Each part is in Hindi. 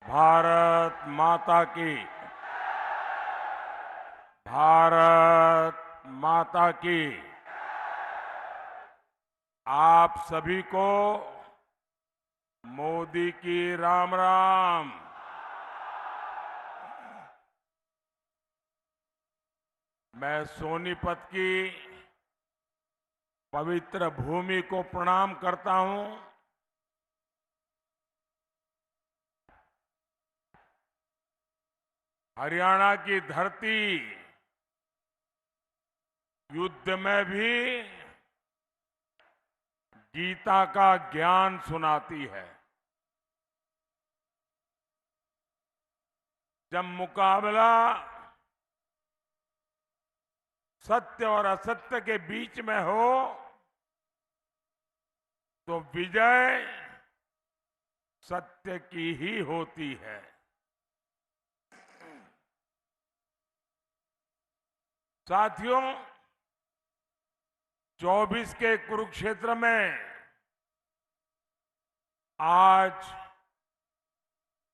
भारत माता की। भारत माता की। आप सभी को मोदी की राम राम। मैं सोनीपत की पवित्र भूमि को प्रणाम करता हूं। हरियाणा की धरती युद्ध में भी गीता का ज्ञान सुनाती है। जब मुकाबला सत्य और असत्य के बीच में हो तो विजय सत्य की ही होती है। साथियों, 24 के कुरुक्षेत्र में आज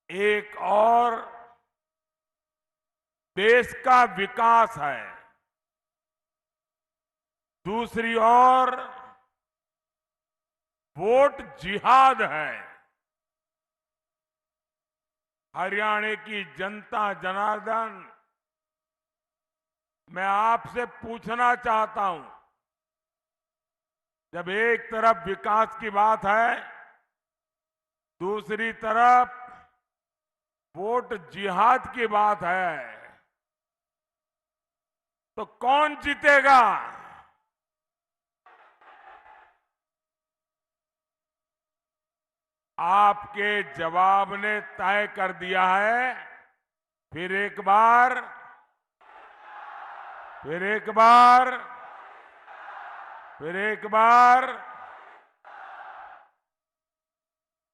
एक और देश का विकास है, दूसरी ओर वोट जिहाद है। हरियाणा की जनता जनार्दन, मैं आपसे पूछना चाहता हूं, जब एक तरफ विकास की बात है, दूसरी तरफ वोट जिहाद की बात है, तो कौन जीतेगा? आपके जवाब ने तय कर दिया है। फिर एक बार, फिर एक बार, फिर एक बार।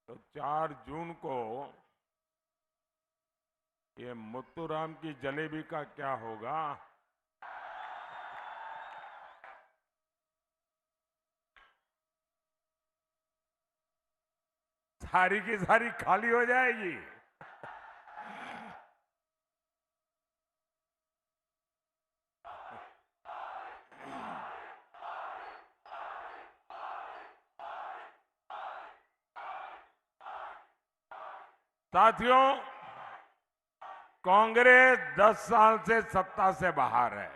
तो 4 जून को ये मुत्तूराम की जलेबी का क्या होगा? सारी की सारी खाली हो जाएगी। साथियों, कांग्रेस 10 साल से सत्ता से बाहर है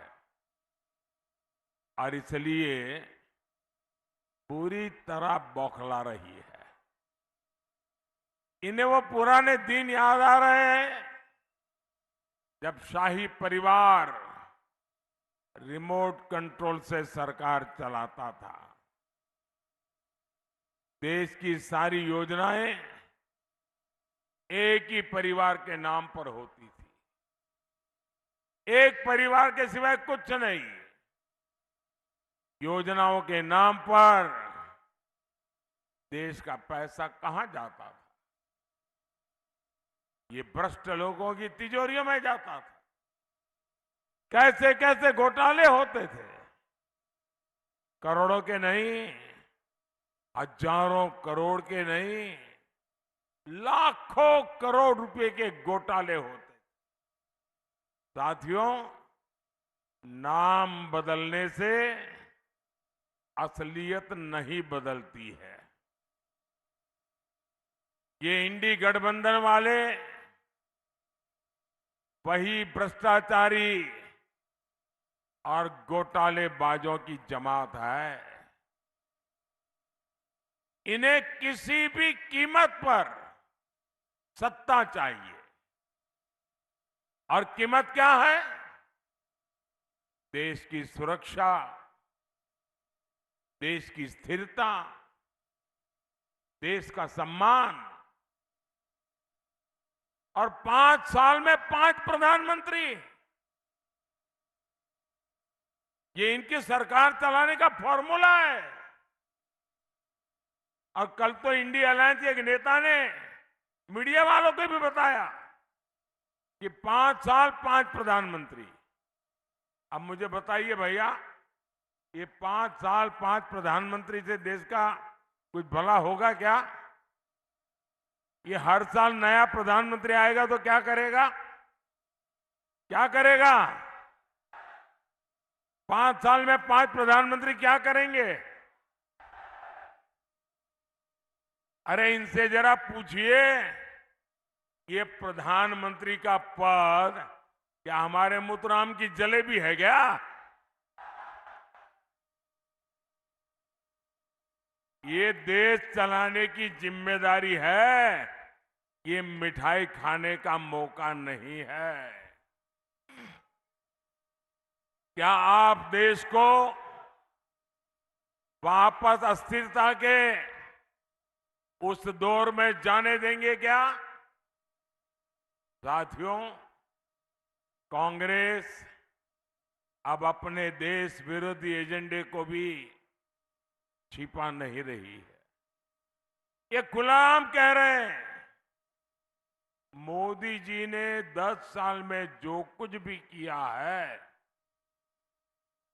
और इसलिए पूरी तरह बौखला रही है। इन्हें वो पुराने दिन याद आ रहे हैं जब शाही परिवार रिमोट कंट्रोल से सरकार चलाता था। देश की सारी योजनाएं एक ही परिवार के नाम पर होती थी। एक परिवार के सिवाय कुछ नहीं। योजनाओं के नाम पर देश का पैसा कहां जाता था? ये भ्रष्ट लोगों की तिजोरियों में जाता था। कैसे कैसे घोटाले होते थे। करोड़ों के नहीं, हजारों करोड़ के नहीं, लाखों करोड़ रुपए के घोटाले होते। साथियों, नाम बदलने से असलियत नहीं बदलती है। ये इंडी गठबंधन वाले वही भ्रष्टाचारी और घोटालेबाजों की जमात है। इन्हें किसी भी कीमत पर सत्ता चाहिए। और कीमत क्या है? देश की सुरक्षा, देश की स्थिरता, देश का सम्मान। और 5 साल में 5 प्रधानमंत्री, ये इनकी सरकार चलाने का फॉर्मूला है। और कल तो इंडिया अलायंस के एक नेता ने मीडिया वालों को भी बताया कि 5 साल 5 प्रधानमंत्री। अब मुझे बताइए भैया, ये 5 साल 5 प्रधानमंत्री से देश का कुछ भला होगा क्या? ये हर साल नया प्रधानमंत्री आएगा तो क्या करेगा? क्या करेगा? 5 साल में 5 प्रधानमंत्री क्या करेंगे? अरे इनसे जरा पूछिए, ये प्रधानमंत्री का पद क्या हमारे मुतराम की जलेबी है क्या? ये देश चलाने की जिम्मेदारी है, ये मिठाई खाने का मौका नहीं है। क्या आप देश को वापस अस्थिरता के उस दौर में जाने देंगे क्या? साथियों, कांग्रेस अब अपने देश विरोधी एजेंडे को भी छिपा नहीं रही है। ये खुलाम कह रहे हैं, मोदी जी ने 10 साल में जो कुछ भी किया है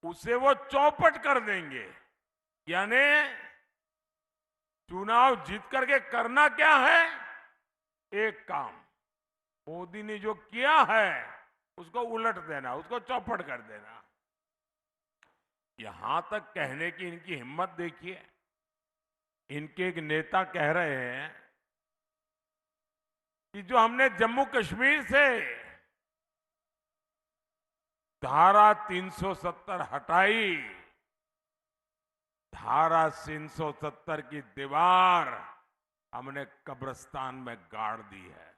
उसे वो चौपट कर देंगे। यानी चुनाव जीत करके करना क्या है? एक काम, मोदी ने जो किया है उसको उलट देना, उसको चौपट कर देना। यहां तक कहने की इनकी हिम्मत देखिए। इनके एक नेता कह रहे हैं कि जो हमने जम्मू कश्मीर से धारा 370 हटाई, धारा 370 की दीवार हमने कब्रिस्तान में गाड़ दी है।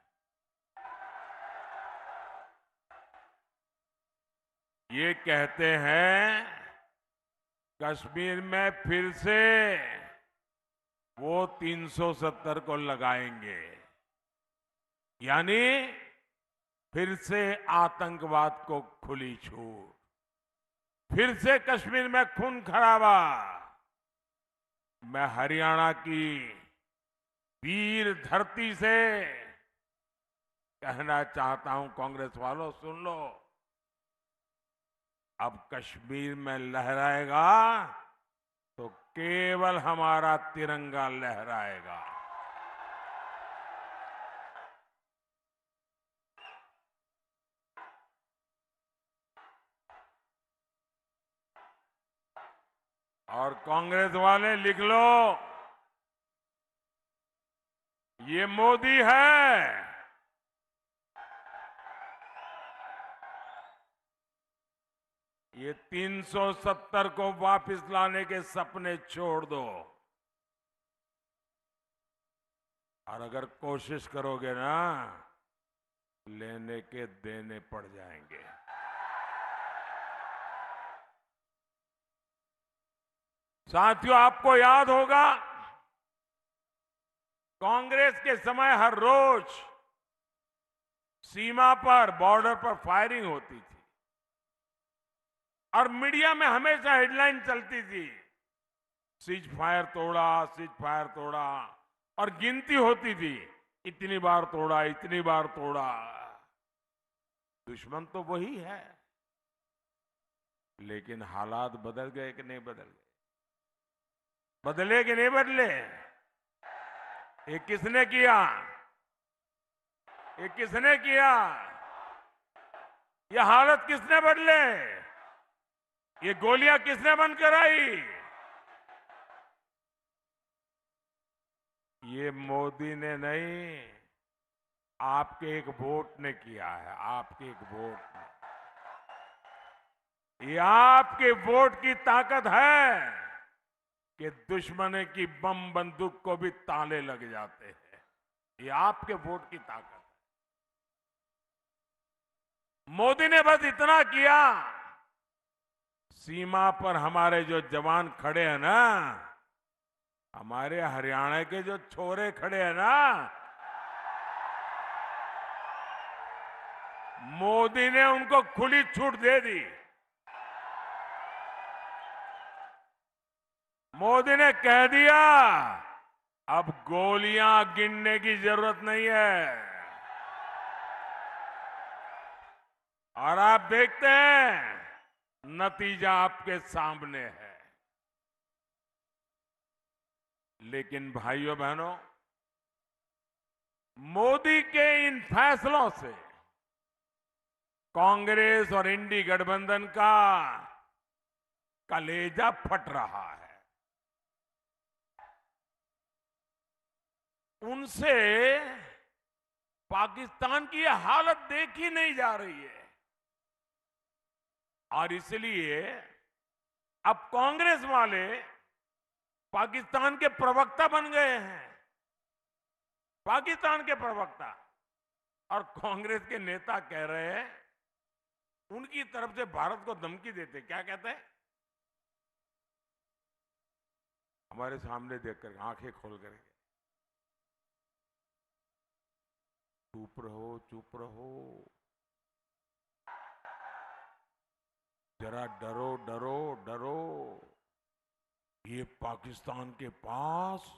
ये कहते हैं कश्मीर में फिर से वो 370 को लगाएंगे, यानी फिर से आतंकवाद को खुली छूट, फिर से कश्मीर में खून खराबा। मैं हरियाणा की वीर धरती से कहना चाहता हूं, कांग्रेस वालों सुन लो, अब कश्मीर में लहराएगा तो केवल हमारा तिरंगा लहराएगा। और कांग्रेस वाले लिख लो, ये मोदी है, ये 370 को वापस लाने के सपने छोड़ दो। और अगर कोशिश करोगे ना, लेने के देने पड़ जाएंगे। साथियों, आपको याद होगा कांग्रेस के समय हर रोज सीमा पर, बॉर्डर पर फायरिंग होती थी और मीडिया में हमेशा हेडलाइन चलती थी, सीज फायर तोड़ा, सीज फायर तोड़ा, और गिनती होती थी, इतनी बार तोड़ा, इतनी बार तोड़ा। दुश्मन तो वही है, लेकिन हालात बदल गए कि नहीं बदल गए? बदले कि नहीं बदले? ये किसने किया? ये किसने किया? ये हालत किसने बदले? ये गोलियां किसने बंद कराई? ये मोदी ने नहीं, आपके एक वोट ने किया है। आपके एक वोट ने, ये आपके वोट की ताकत है कि दुश्मन की बम बंदूक को भी ताले लग जाते हैं। ये आपके वोट की ताकत है। मोदी ने बस इतना किया, सीमा पर हमारे जो जवान खड़े हैं ना, हमारे हरियाणा के जो छोरे खड़े हैं ना, मोदी ने उनको खुली छूट दे दी। मोदी ने कह दिया, अब गोलियां गिनने की जरूरत नहीं है। और आप देखते हैं, नतीजा आपके सामने है। लेकिन भाइयों बहनों, मोदी के इन फैसलों से कांग्रेस और इंडी गठबंधन का कलेजा फट रहा है। उनसे पाकिस्तान की यह हालत देखी नहीं जा रही है और इसलिए अब कांग्रेस वाले पाकिस्तान के प्रवक्ता बन गए हैं। पाकिस्तान के प्रवक्ता और कांग्रेस के नेता कह रहे हैं, उनकी तरफ से भारत को धमकी देते। क्या कहते हैं? हमारे सामने देखकर आंखें खोल करके, चुप रहो, चुप रहो, जरा डरो, डरो, डरो। ये पाकिस्तान के पास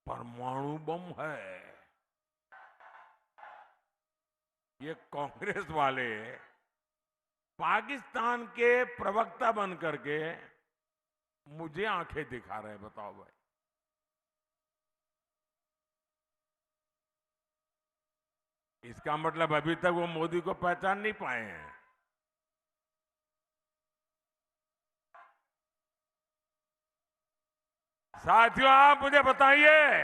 परमाणु बम है। ये कांग्रेस वाले पाकिस्तान के प्रवक्ता बन करके मुझे आंखें दिखा रहे हैं। बताओ भाई, इसका मतलब अभी तक वो मोदी को पहचान नहीं पाए हैं। साथियों, आप मुझे बताइए,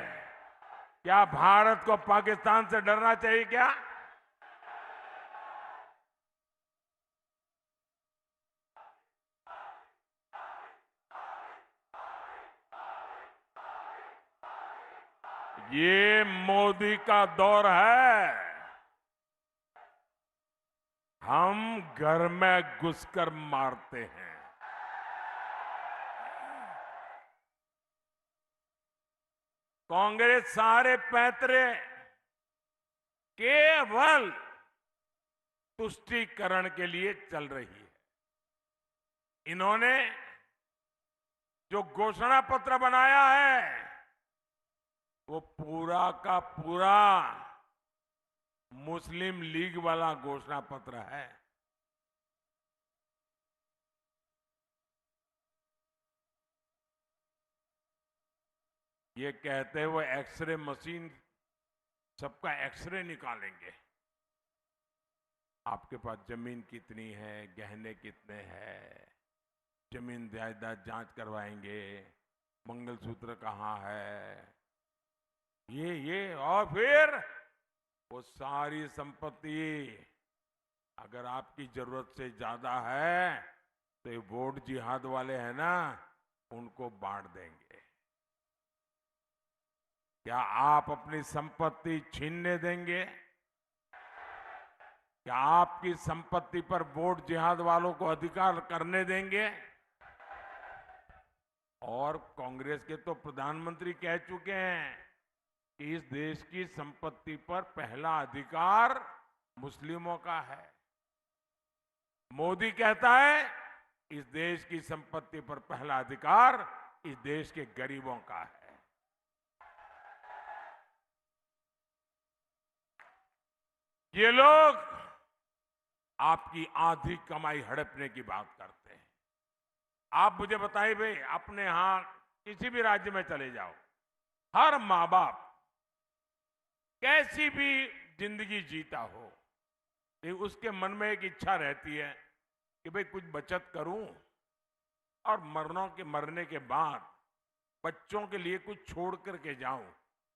क्या भारत को पाकिस्तान से डरना चाहिए क्या? ये मोदी का दौर है। हम घर में घुसकर मारते हैं। कांग्रेस सारे पैतरे केवल तुष्टीकरण के लिए चल रही है। इन्होंने जो घोषणा पत्र बनाया है वो पूरा का पूरा मुस्लिम लीग वाला घोषणा पत्र है। ये कहते हुए एक्सरे मशीन सबका एक्सरे निकालेंगे। आपके पास जमीन कितनी है, गहने कितने हैं, जमीन जायदाद जांच करवाएंगे, मंगलसूत्र कहाँ है, ये और फिर वो सारी संपत्ति अगर आपकी जरूरत से ज्यादा है तो ये वोट जिहाद वाले हैं ना, उनको बांट देंगे। क्या आप अपनी संपत्ति छीनने देंगे? क्या आपकी संपत्ति पर वोट जिहाद वालों को अधिकार करने देंगे? और कांग्रेस के तो प्रधानमंत्री कह चुके हैं कि इस देश की संपत्ति पर पहला अधिकार मुस्लिमों का है। मोदी कहता है इस देश की संपत्ति पर पहला अधिकार इस देश के गरीबों का है। ये लोग आपकी आधी कमाई हड़पने की बात करते हैं। आप मुझे बताइए भाई, अपने यहां किसी भी राज्य में चले जाओ, हर माँ बाप कैसी भी जिंदगी जीता हो, उसके मन में एक इच्छा रहती है कि भाई कुछ बचत करूं और मरने के बाद बच्चों के लिए कुछ छोड़ करके जाऊं।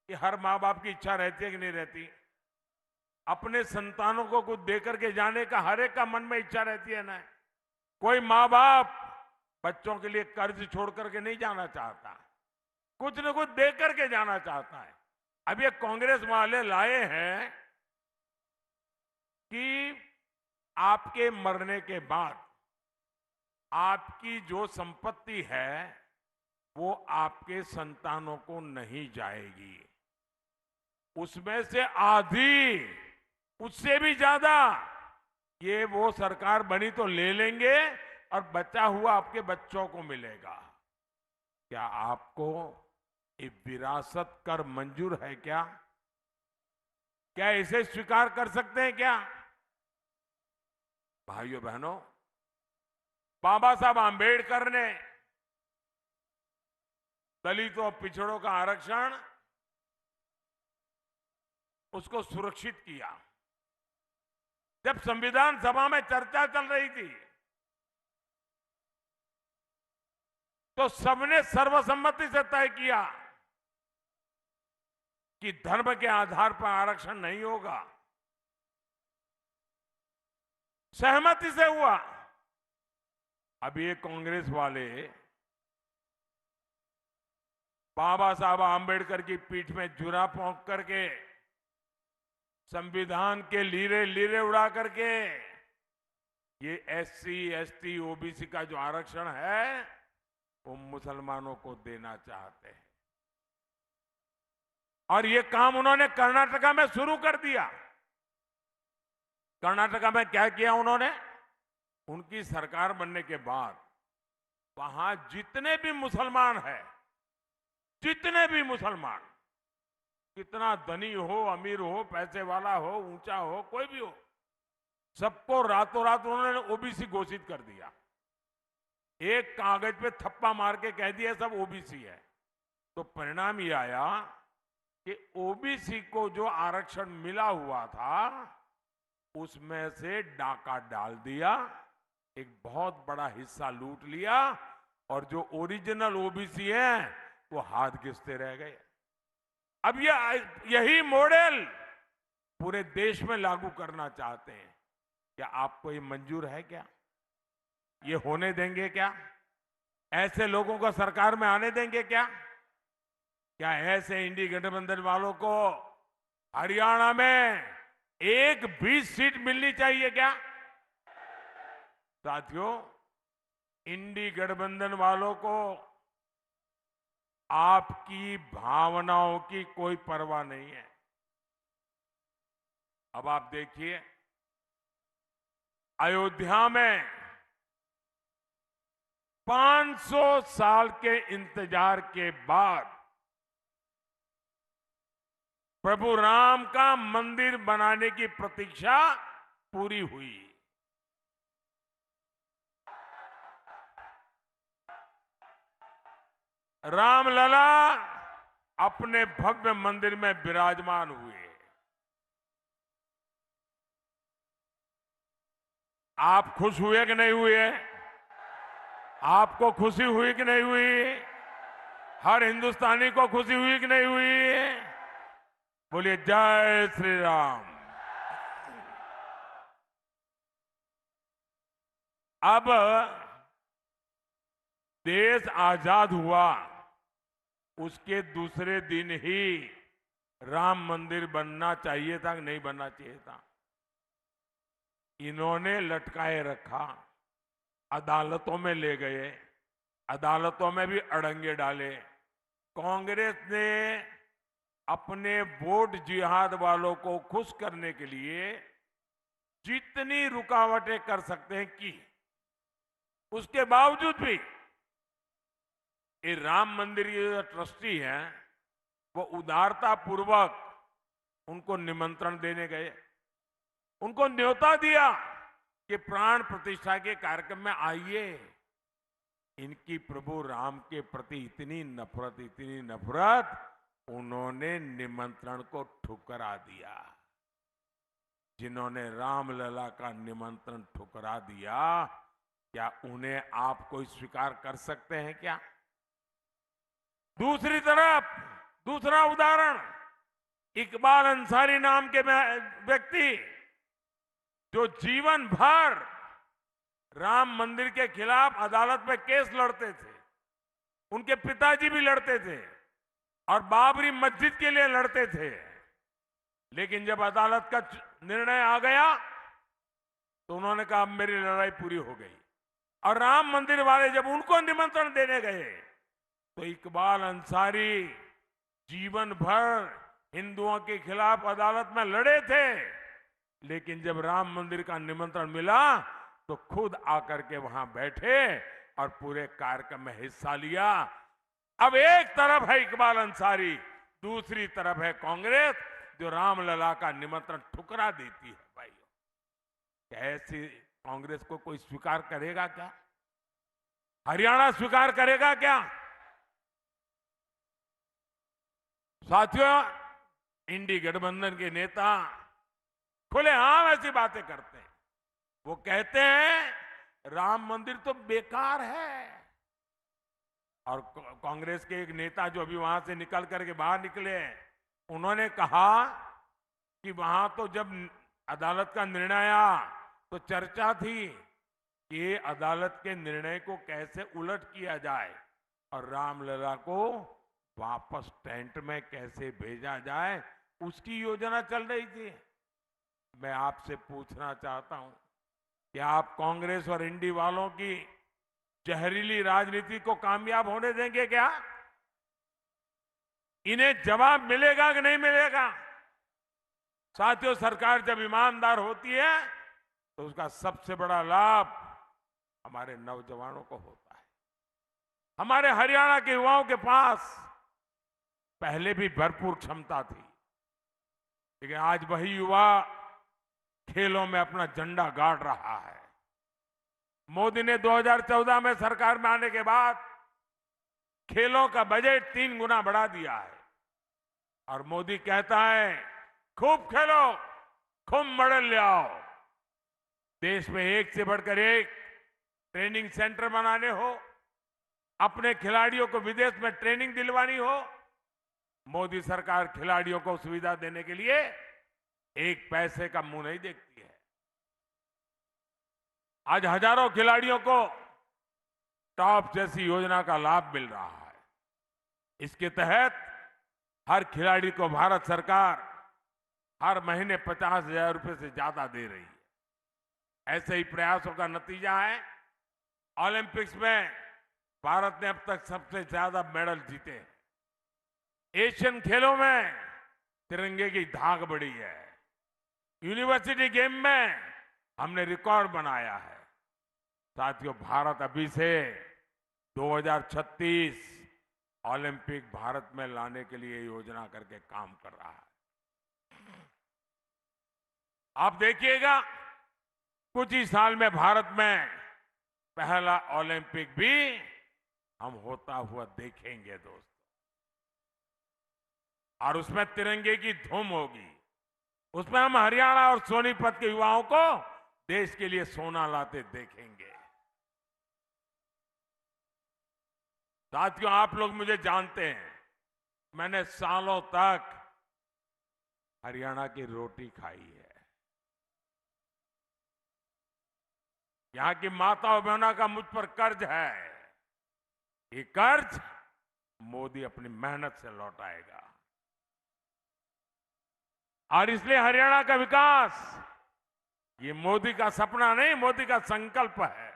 ये हर माँ बाप की इच्छा रहती है कि नहीं रहती? अपने संतानों को कुछ दे करके जाने का हर एक का मन में इच्छा रहती है ना। कोई माँ बाप बच्चों के लिए कर्ज छोड़ करके नहीं जाना चाहता, कुछ न कुछ दे करके जाना चाहता है। अब ये कांग्रेस वाले लाए हैं कि आपके मरने के बाद आपकी जो संपत्ति है वो आपके संतानों को नहीं जाएगी, उसमें से आधी, उससे भी ज्यादा ये वो सरकार बनी तो ले लेंगे और बचा हुआ आपके बच्चों को मिलेगा। क्या आपको ये विरासत कर मंजूर है क्या? क्या इसे स्वीकार कर सकते हैं क्या? भाइयों बहनों, बाबा साहब आंबेडकर ने दलितों पिछड़ों का आरक्षण उसको सुरक्षित किया। जब संविधान सभा में चर्चा चल रही थी तो सबने सर्वसम्मति से तय किया कि धर्म के आधार पर आरक्षण नहीं होगा। सहमति से हुआ। अब ये कांग्रेस वाले बाबा साहब आंबेडकर की पीठ में जुरा पोंक करके, संविधान के लीरे लीरे उड़ा करके ये एससी, एसटी, ओबीसी का जो आरक्षण है वो मुसलमानों को देना चाहते हैं। और ये काम उन्होंने कर्नाटका में शुरू कर दिया। कर्नाटका में क्या किया उन्होंने? उनकी सरकार बनने के बाद वहां जितने भी मुसलमान हैं, जितने भी मुसलमान, कितना धनी हो, अमीर हो, पैसे वाला हो, ऊंचा हो, कोई भी हो, सबको रातों रात उन्होंने ओबीसी घोषित कर दिया। एक कागज पे थप्पा मार के कह दिया सब ओबीसी है। तो परिणाम ये आया कि ओबीसी को जो आरक्षण मिला हुआ था उसमें से डाका डाल दिया, एक बहुत बड़ा हिस्सा लूट लिया, और जो ओरिजिनल ओबीसी हैं वो हाथ घिसते रह गए। अब यही मॉडल पूरे देश में लागू करना चाहते हैं। क्या आपको ये मंजूर है? क्या ये होने देंगे? क्या ऐसे लोगों को सरकार में आने देंगे? क्या ऐसे इंडी गठबंधन वालों को हरियाणा में एक भी सीट मिलनी चाहिए? क्या साथियों, इंडी गठबंधन वालों को आपकी भावनाओं की कोई परवाह नहीं है। अब आप देखिए, अयोध्या में 500 साल के इंतजार के बाद प्रभु राम का मंदिर बनाने की प्रतीक्षा पूरी हुई। रामलला अपने भव्य मंदिर में विराजमान हुए। आप खुश हुए कि नहीं हुए? आपको खुशी हुई कि नहीं हुई? हर हिंदुस्तानी को खुशी हुई कि नहीं हुई? बोलिए जय श्री राम। अब देश आजाद हुआ, उसके दूसरे दिन ही राम मंदिर बनना चाहिए था कि नहीं बनना चाहिए था? इन्होंने लटकाए रखा, अदालतों में ले गए, अदालतों में भी अड़ंगे डाले। कांग्रेस ने अपने वोट जिहाद वालों को खुश करने के लिए जितनी रुकावटें कर सकते हैं की। उसके बावजूद भी ये राम मंदिर के जो ट्रस्टी हैं वो उदारता पूर्वक उनको निमंत्रण देने गए, उनको न्योता दिया कि प्राण प्रतिष्ठा के कार्यक्रम में आइए। इनकी प्रभु राम के प्रति इतनी नफरत, उन्होंने निमंत्रण को ठुकरा दिया। जिन्होंने रामलला का निमंत्रण ठुकरा दिया, क्या उन्हें आप कोई स्वीकार कर सकते हैं? क्या दूसरी तरफ दूसरा उदाहरण, इकबाल अंसारी नाम के व्यक्ति जो जीवन भर राम मंदिर के खिलाफ अदालत में केस लड़ते थे, उनके पिताजी भी लड़ते थे और बाबरी मस्जिद के लिए लड़ते थे, लेकिन जब अदालत का निर्णय आ गया तो उन्होंने कहा अब मेरी लड़ाई पूरी हो गई। और राम मंदिर वाले जब उनको निमंत्रण देने गए तो इकबाल अंसारी जीवन भर हिंदुओं के खिलाफ अदालत में लड़े थे, लेकिन जब राम मंदिर का निमंत्रण मिला तो खुद आकर के वहां बैठे और पूरे कार्यक्रम में हिस्सा लिया। अब एक तरफ है इकबाल अंसारी, दूसरी तरफ है कांग्रेस जो रामलला का निमंत्रण ठुकरा देती है। भाइयों, क्या ऐसी कांग्रेस को कोई स्वीकार करेगा? क्या हरियाणा स्वीकार करेगा? क्या साथियों, इंडी गठबंधन के नेता खुलेआम ऐसी बातें करते हैं। वो कहते हैं राम मंदिर तो बेकार है। और कांग्रेस के एक नेता जो अभी वहां से निकल करके बाहर निकले, उन्होंने कहा कि वहां तो जब अदालत का निर्णय आया तो चर्चा थी कि ये अदालत के निर्णय को कैसे उलट किया जाए और रामलला को वापस टेंट में कैसे भेजा जाए, उसकी योजना चल रही थी। मैं आपसे पूछना चाहता हूं कि आप कांग्रेस और इंडी वालों की जहरीली राजनीति को कामयाब होने देंगे क्या? इन्हें जवाब मिलेगा कि नहीं मिलेगा? साथियों, सरकार जब ईमानदार होती है तो उसका सबसे बड़ा लाभ हमारे नौजवानों को होता है। हमारे हरियाणा के युवाओं के पास पहले भी भरपूर क्षमता थी, लेकिन आज वही युवा खेलों में अपना झंडा गाड़ रहा है। मोदी ने 2014 में सरकार में आने के बाद खेलों का बजट 3 गुना बढ़ा दिया है। और मोदी कहता है खूब खेलो, खूब मेडल ले आओ। देश में एक से बढ़कर एक ट्रेनिंग सेंटर बनाने हो, अपने खिलाड़ियों को विदेश में ट्रेनिंग दिलवानी हो, मोदी सरकार खिलाड़ियों को सुविधा देने के लिए एक पैसे का मुंह नहीं देखती है। आज हजारों खिलाड़ियों को टॉप जैसी योजना का लाभ मिल रहा है। इसके तहत हर खिलाड़ी को भारत सरकार हर महीने 50,000 रुपए से ज्यादा दे रही है। ऐसे ही प्रयासों का नतीजा है ओलंपिक्स में भारत ने अब तक सबसे ज्यादा मेडल जीते हैं। एशियन खेलों में तिरंगे की धाक बढ़ी है। यूनिवर्सिटी गेम में हमने रिकॉर्ड बनाया है। साथियों, भारत अभी से 2036 ओलंपिक भारत में लाने के लिए योजना करके काम कर रहा है। आप देखिएगा कुछ ही साल में भारत में पहला ओलंपिक भी हम होता हुआ देखेंगे दोस्तों, और उसमें तिरंगे की धूम होगी। उसमें हम हरियाणा और सोनीपत के युवाओं को देश के लिए सोना लाते देखेंगे। साथियों, आप लोग मुझे जानते हैं, मैंने सालों तक हरियाणा की रोटी खाई है। यहां की माताओं बहनों का मुझ पर कर्ज है। ये कर्ज मोदी अपनी मेहनत से लौटाएगा। और इसलिए हरियाणा का विकास ये मोदी का सपना नहीं, मोदी का संकल्प है।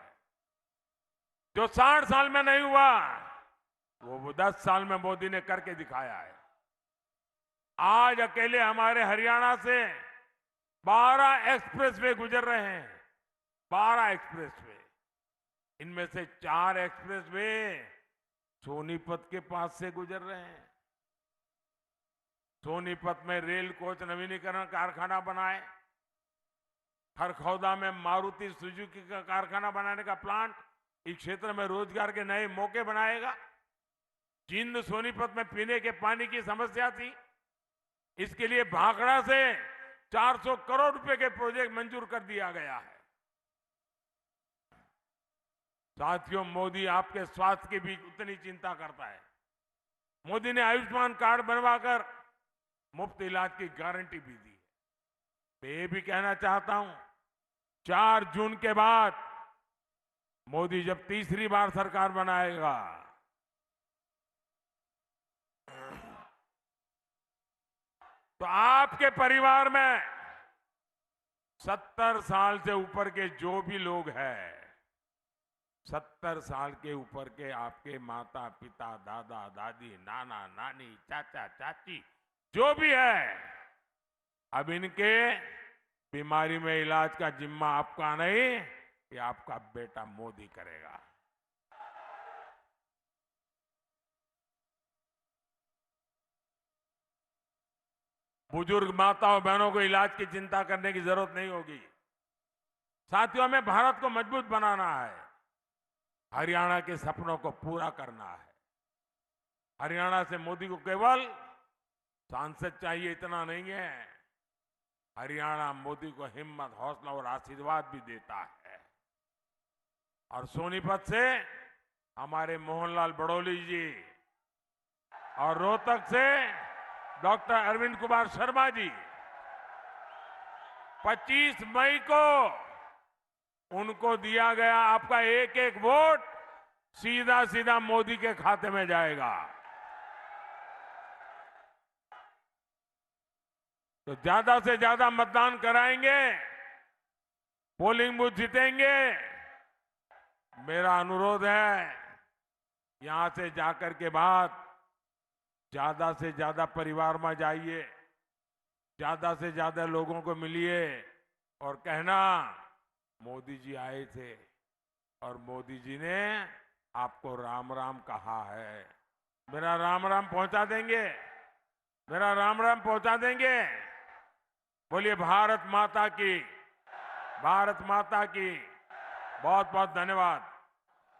जो 60 साल में नहीं हुआ वो 10 साल में मोदी ने करके दिखाया है। आज अकेले हमारे हरियाणा से 12 एक्सप्रेसवे गुजर रहे हैं। 12 एक्सप्रेसवे, इनमें से 4 एक्सप्रेसवे सोनीपत के पास से गुजर रहे हैं। सोनीपत में रेल कोच नवीनीकरण कारखाना बनाए, खरखौदा में मारुति सुजुकी का कारखाना बनाने का प्लांट इस क्षेत्र में रोजगार के नए मौके बनाएगा। जिंद सोनीपत में पीने के पानी की समस्या थी, इसके लिए भाखड़ा से 400 करोड़ रुपए के प्रोजेक्ट मंजूर कर दिया गया है। साथियों, मोदी आपके स्वास्थ्य की भी उतनी चिंता करता है। मोदी ने आयुष्मान कार्ड बनवाकर मुफ्त इलाज की गारंटी भी दी है। मैं ये भी कहना चाहता हूं, 4 जून के बाद मोदी जब तीसरी बार सरकार बनाएगा तो आपके परिवार में 70 साल से ऊपर के जो भी लोग हैं, 70 साल के ऊपर के आपके माता पिता, दादा दादी, नाना नानी, चाचा चाची जो भी है, अब इनके बीमारी में इलाज का जिम्मा आपका नहीं, ये आपका बेटा मोदी करेगा। बुजुर्ग माताओं बहनों को इलाज की चिंता करने की जरूरत नहीं होगी। साथियों, हमें भारत को मजबूत बनाना है, हरियाणा के सपनों को पूरा करना है। हरियाणा से मोदी को केवल सांसद चाहिए इतना नहीं है, हरियाणा मोदी को हिम्मत, हौसला और आशीर्वाद भी देता है। और सोनीपत से हमारे मोहनलाल बड़ौली जी और रोहतक से डॉक्टर अरविंद कुमार शर्मा जी, 25 मई को उनको दिया गया आपका एक एक वोट सीधा सीधा मोदी के खाते में जाएगा। तो ज्यादा से ज्यादा मतदान कराएंगे, पोलिंग बूथ जीतेंगे। मेरा अनुरोध है, यहां से जाकर के बाद ज्यादा से ज्यादा परिवार में जाइए, ज्यादा से ज्यादा लोगों को मिलिए और कहना मोदी जी आए थे और मोदी जी ने आपको राम राम कहा है। मेरा राम राम पहुंचा देंगे, मेरा राम राम पहुंचा देंगे। बोलिए भारत माता की, भारत माता की। बहुत बहुत धन्यवाद।